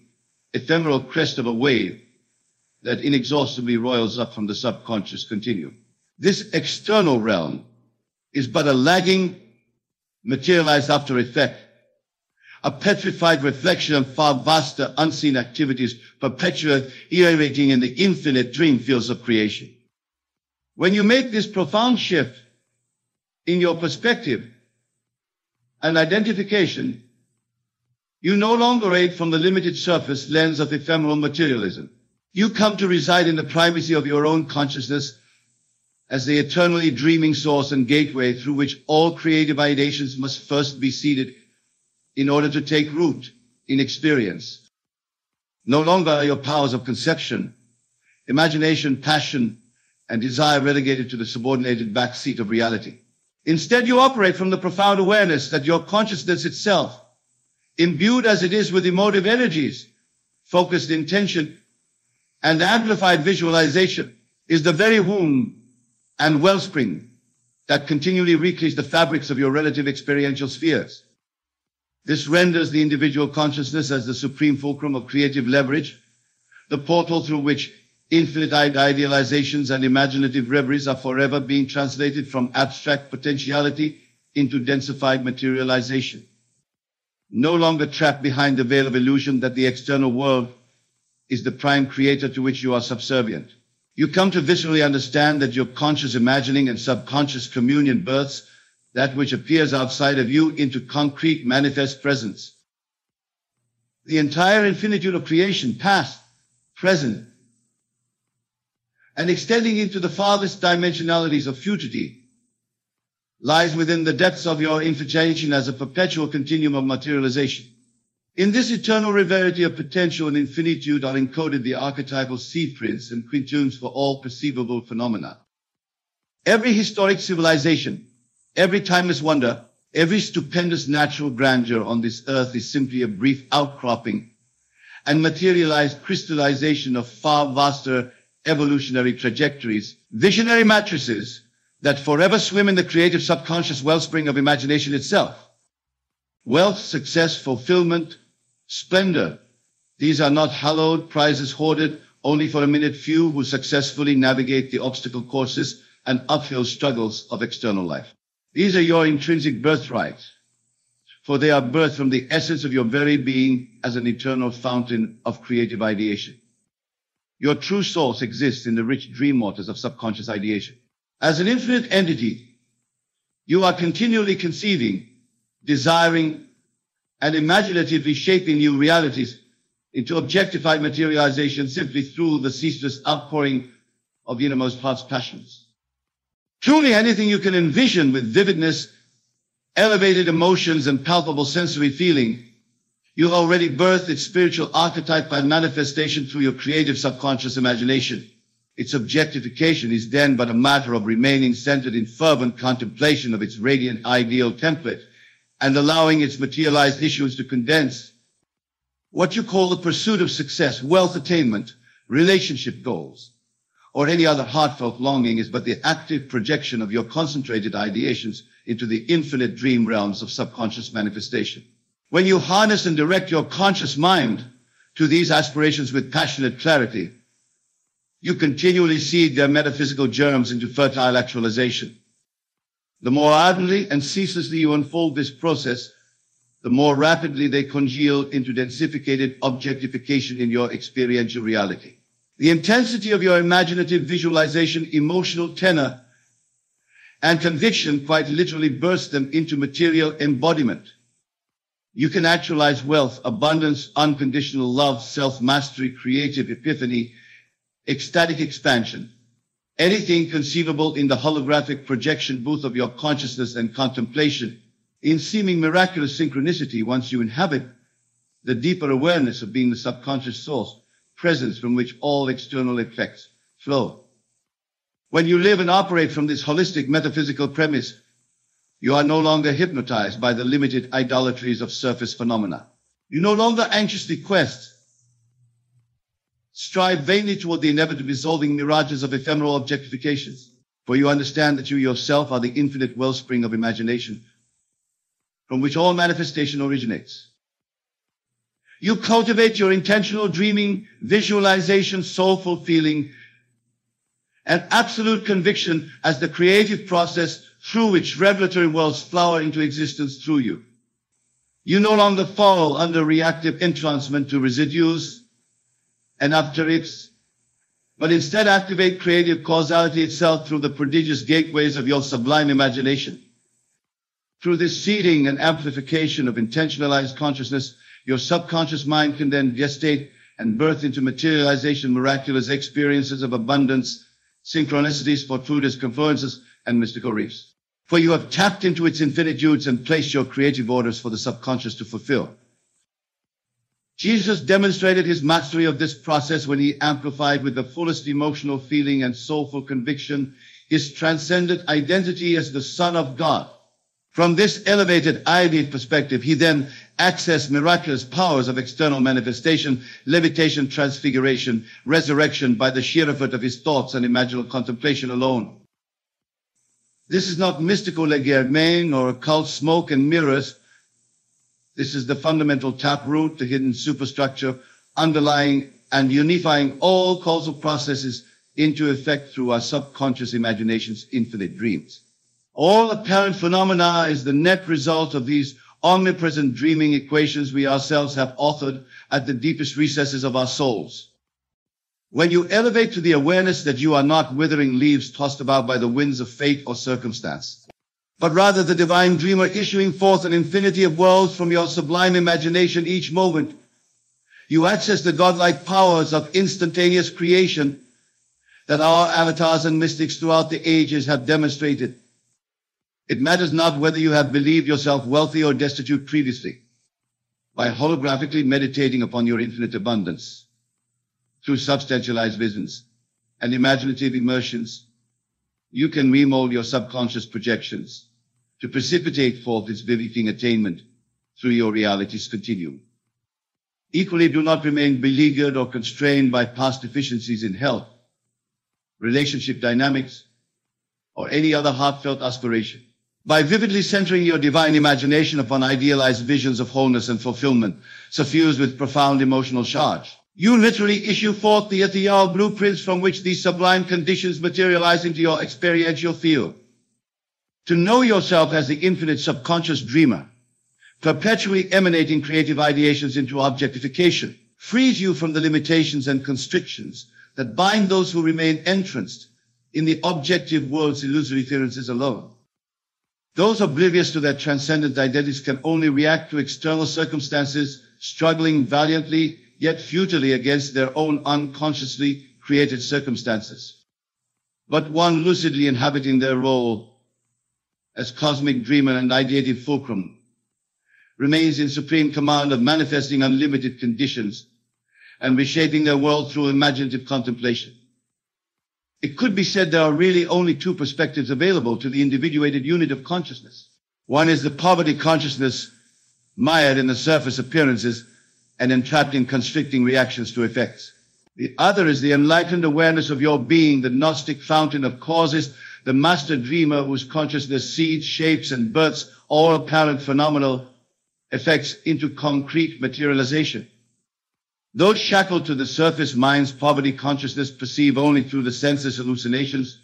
ephemeral crest of a wave that inexhaustibly roils up from the subconscious continuum. This external realm is but a lagging, materialized after effect, a petrified reflection of far vaster unseen activities perpetually irradiating in the infinite dream fields of creation. When you make this profound shift in your perspective and identification, you no longer aid from the limited surface lens of ephemeral materialism. You come to reside in the primacy of your own consciousness as the eternally dreaming source and gateway through which all creative ideations must first be seeded in order to take root in experience. No longer are your powers of conception, imagination, passion, and desire relegated to the subordinated backseat of reality. Instead, you operate from the profound awareness that your consciousness itself, imbued as it is with emotive energies, focused intention, and amplified visualization, is the very womb and wellspring that continually recreates the fabrics of your relative experiential spheres. This renders the individual consciousness as the supreme fulcrum of creative leverage, the portal through which infinite idealizations and imaginative reveries are forever being translated from abstract potentiality into densified materialization. No longer trapped behind the veil of illusion that the external world is the prime creator to which you are subservient. You come to viscerally understand that your conscious imagining and subconscious communion births that which appears outside of you into concrete manifest presence. The entire infinitude of creation, past, present, and extending into the farthest dimensionalities of futurity, lies within the depths of your imagination as a perpetual continuum of materialization. In this eternal rarity of potential and infinitude are encoded the archetypal seed prints and quintunes for all perceivable phenomena. Every historic civilization, every timeless wonder, every stupendous natural grandeur on this earth is simply a brief outcropping and materialized crystallization of far vaster evolutionary trajectories, visionary matrices that forever swim in the creative subconscious wellspring of imagination itself. Wealth, success, fulfillment, splendor, these are not hallowed prizes hoarded only for a minute few who successfully navigate the obstacle courses and uphill struggles of external life. These are your intrinsic birthrights, for they are birthed from the essence of your very being as an eternal fountain of creative ideation. Your true source exists in the rich dream waters of subconscious ideation. As an infinite entity, you are continually conceiving, desiring, and imaginatively shaping new realities into objectified materialization simply through the ceaseless outpouring of the innermost heart's passions. Truly anything you can envision with vividness, elevated emotions, and palpable sensory feeling, you already birthed its spiritual archetype by manifestation through your creative subconscious imagination. Its objectification is then but a matter of remaining centered in fervent contemplation of its radiant ideal template and allowing its materialized issues to condense. What you call the pursuit of success, wealth attainment, relationship goals, or any other heartfelt longing is but the active projection of your concentrated ideations into the infinite dream realms of subconscious manifestation. When you harness and direct your conscious mind to these aspirations with passionate clarity, you continually seed their metaphysical germs into fertile actualization. The more ardently and ceaselessly you unfold this process, the more rapidly they congeal into densificated objectification in your experiential reality. The intensity of your imaginative visualization, emotional tenor, and conviction quite literally burst them into material embodiment. You can actualize wealth, abundance, unconditional love, self-mastery, creative epiphany, ecstatic expansion, anything conceivable in the holographic projection booth of your consciousness and contemplation, in seeming miraculous synchronicity once you inhabit the deeper awareness of being the subconscious source, presence from which all external effects flow. When you live and operate from this holistic metaphysical premise, you are no longer hypnotized by the limited idolatries of surface phenomena. You no longer anxiously strive vainly toward the inevitable dissolving mirages of ephemeral objectifications, for you understand that you yourself are the infinite wellspring of imagination, from which all manifestation originates. You cultivate your intentional dreaming, visualization, soulful feeling, and absolute conviction as the creative process through which revelatory worlds flower into existence through you. You no longer fall under reactive entrancement to residues and after-ifs, but instead activate creative causality itself through the prodigious gateways of your sublime imagination. Through this seeding and amplification of intentionalized consciousness, your subconscious mind can then gestate and birth into materialization miraculous experiences of abundance, synchronicities, fortuitous confluences, and mystical reefs. For you have tapped into its infinitudes and placed your creative orders for the subconscious to fulfill. Jesus demonstrated his mastery of this process when he amplified with the fullest emotional feeling and soulful conviction his transcendent identity as the Son of God. From this elevated ideal perspective, he then accessed miraculous powers of external manifestation, levitation, transfiguration, resurrection by the sheer effort of his thoughts and imaginal contemplation alone. This is not mystical legerdemain or occult smoke and mirrors. This is the fundamental taproot, the hidden superstructure, underlying and unifying all causal processes into effect through our subconscious imagination's infinite dreams. All apparent phenomena is the net result of these omnipresent dreaming equations we ourselves have authored at the deepest recesses of our souls. When you elevate to the awareness that you are not withering leaves tossed about by the winds of fate or circumstance, but rather the divine dreamer issuing forth an infinity of worlds from your sublime imagination each moment, you access the godlike powers of instantaneous creation that our avatars and mystics throughout the ages have demonstrated. It matters not whether you have believed yourself wealthy or destitute previously. By holographically meditating upon your infinite abundance, through substantialized visions and imaginative immersions, you can remold your subconscious projections to precipitate forth its vivifying attainment through your reality's continuum. Equally, do not remain beleaguered or constrained by past deficiencies in health, relationship dynamics, or any other heartfelt aspiration. By vividly centering your divine imagination upon idealized visions of wholeness and fulfillment, suffused with profound emotional charge, you literally issue forth the ethereal blueprints from which these sublime conditions materialize into your experiential field. To know yourself as the infinite subconscious dreamer, perpetually emanating creative ideations into objectification, frees you from the limitations and constrictions that bind those who remain entranced in the objective world's illusory appearances alone. Those oblivious to their transcendent identities can only react to external circumstances, struggling valiantly yet futilely against their own unconsciously created circumstances. but one lucidly inhabiting their role as cosmic dreamer and ideative fulcrum, remains in supreme command of manifesting unlimited conditions and reshaping their world through imaginative contemplation. It could be said there are really only two perspectives available to the individuated unit of consciousness. One is the poverty consciousness, mired in the surface appearances and entrapped in constricting reactions to effects. The other is the enlightened awareness of your being, the Gnostic fountain of causes, the master dreamer whose consciousness seeds, shapes, and births all apparent phenomenal effects into concrete materialization. Those shackled to the surface mind's poverty consciousness perceive only through the senses hallucinations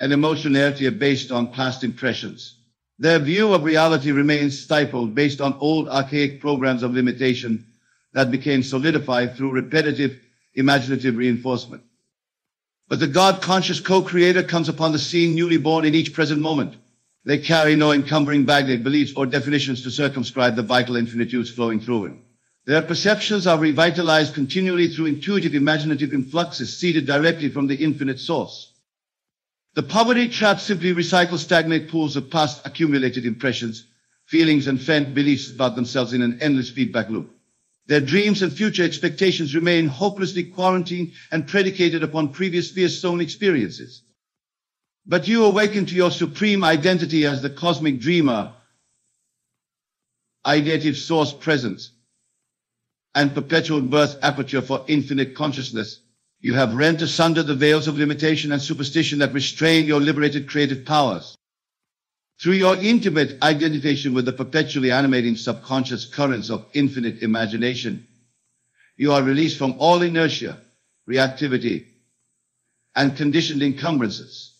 and emotionality are based on past impressions. Their view of reality remains stifled based on old archaic programs of limitation that became solidified through repetitive imaginative reinforcement. But the God-conscious co-creator comes upon the scene newly born in each present moment. They carry no encumbering baggage of beliefs or definitions to circumscribe the vital infinite truths flowing through him. Their perceptions are revitalized continually through intuitive imaginative influxes seeded directly from the infinite source. The poverty-trapped simply recycle stagnant pools of past accumulated impressions, feelings, and felt beliefs about themselves in an endless feedback loop. Their dreams and future expectations remain hopelessly quarantined and predicated upon previous fear-sown experiences. But you awaken to your supreme identity as the cosmic dreamer, ideative source presence, and perpetual birth aperture for infinite consciousness. You have rent asunder the veils of limitation and superstition that restrain your liberated creative powers. Through your intimate identification with the perpetually animating subconscious currents of infinite imagination, you are released from all inertia, reactivity, and conditioned encumbrances.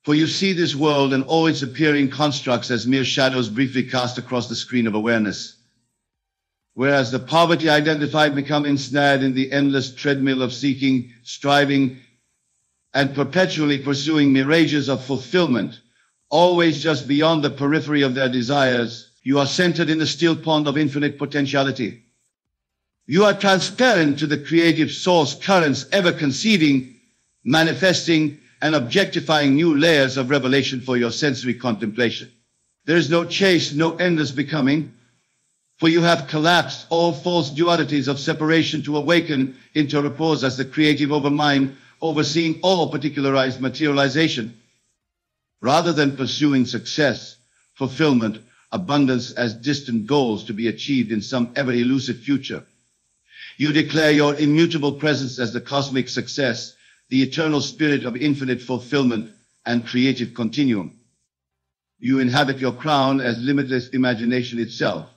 For you see this world and all its appearing constructs as mere shadows briefly cast across the screen of awareness. Whereas the poverty identified become ensnared in the endless treadmill of seeking, striving, and perpetually pursuing mirages of fulfillment, always just beyond the periphery of their desires, you are centered in the still pond of infinite potentiality. You are transparent to the creative source currents ever conceiving, manifesting, and objectifying new layers of revelation for your sensory contemplation. There is no chase, no endless becoming, for you have collapsed all false dualities of separation to awaken into repose as the creative overmind, overseeing all particularized materialization. Rather than pursuing success, fulfillment, abundance as distant goals to be achieved in some ever elusive future, you declare your immutable presence as the cosmic success, the eternal spirit of infinite fulfillment and creative continuum. You inhabit your crown as limitless imagination itself,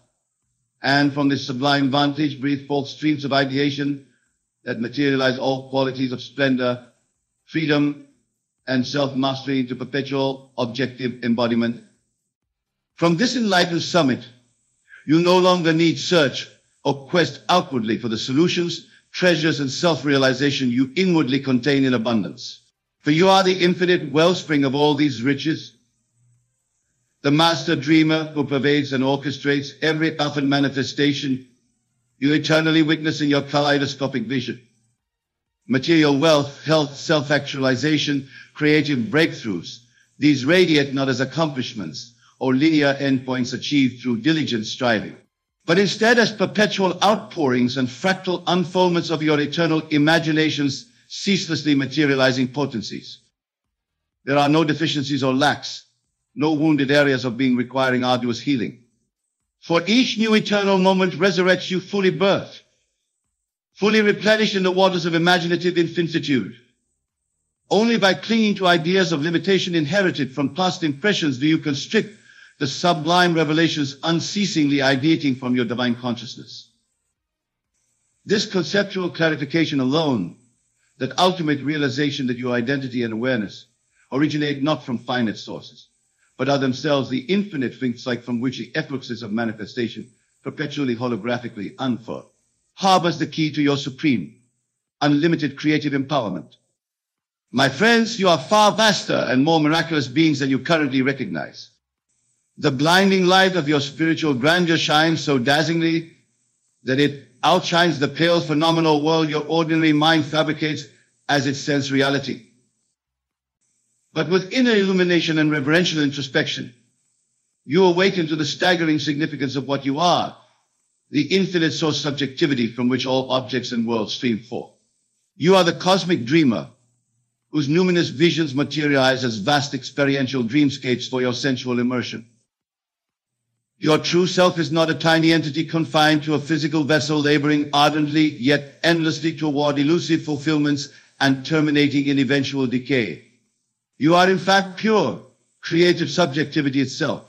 and from this sublime vantage breathe forth streams of ideation that materialize all qualities of splendor, freedom, and self-mastery into perpetual objective embodiment. From this enlightened summit, you no longer need search or quest outwardly for the solutions, treasures, and self-realization you inwardly contain in abundance. For you are the infinite wellspring of all these riches, the master dreamer who pervades and orchestrates every outward manifestation you eternally witness in your kaleidoscopic vision. Material wealth, health, self-actualization, creative breakthroughs, these radiate not as accomplishments or linear endpoints achieved through diligent striving, but instead as perpetual outpourings and fractal unfoldments of your eternal imagination's ceaselessly materializing potencies. There are no deficiencies or lacks, no wounded areas of being requiring arduous healing. For each new eternal moment resurrects you fully birthed, fully replenished in the waters of imaginative infinitude. Only by clinging to ideas of limitation inherited from past impressions do you constrict the sublime revelations unceasingly ideating from your divine consciousness. This conceptual clarification alone, that ultimate realization that your identity and awareness originate not from finite sources, but are themselves the infinite things like from which the effluxes of manifestation perpetually holographically unfurl, harbors the key to your supreme, unlimited creative empowerment. My friends, you are far vaster and more miraculous beings than you currently recognize. The blinding light of your spiritual grandeur shines so dazzlingly that it outshines the pale phenomenal world your ordinary mind fabricates as its sense reality. But with inner illumination and reverential introspection, you awaken to the staggering significance of what you are, the infinite source subjectivity from which all objects and worlds stream forth. You are the cosmic dreamer, whose numinous visions materialize as vast experiential dreamscapes for your sensual immersion. Your true self is not a tiny entity confined to a physical vessel laboring ardently yet endlessly toward elusive fulfillments and terminating in eventual decay. You are in fact pure, creative subjectivity itself,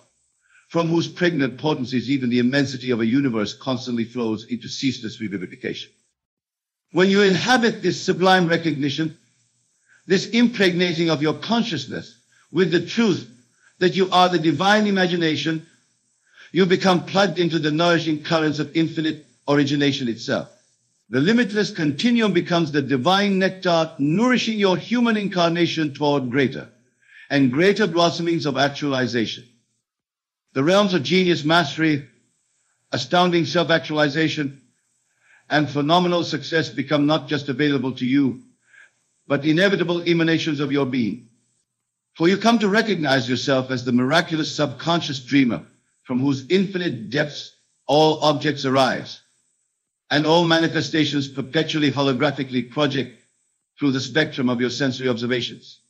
from whose pregnant potencies even the immensity of a universe constantly flows into ceaseless revivification. When you inhabit this sublime recognition, this impregnating of your consciousness with the truth that you are the divine imagination, you become plugged into the nourishing currents of infinite origination itself. The limitless continuum becomes the divine nectar nourishing your human incarnation toward greater and greater blossomings of actualization. The realms of genius mastery, astounding self-actualization, and phenomenal success become not just available to you, but inevitable emanations of your being. For you come to recognize yourself as the miraculous subconscious dreamer from whose infinite depths all objects arise, and all manifestations perpetually holographically project through the spectrum of your sensory observations.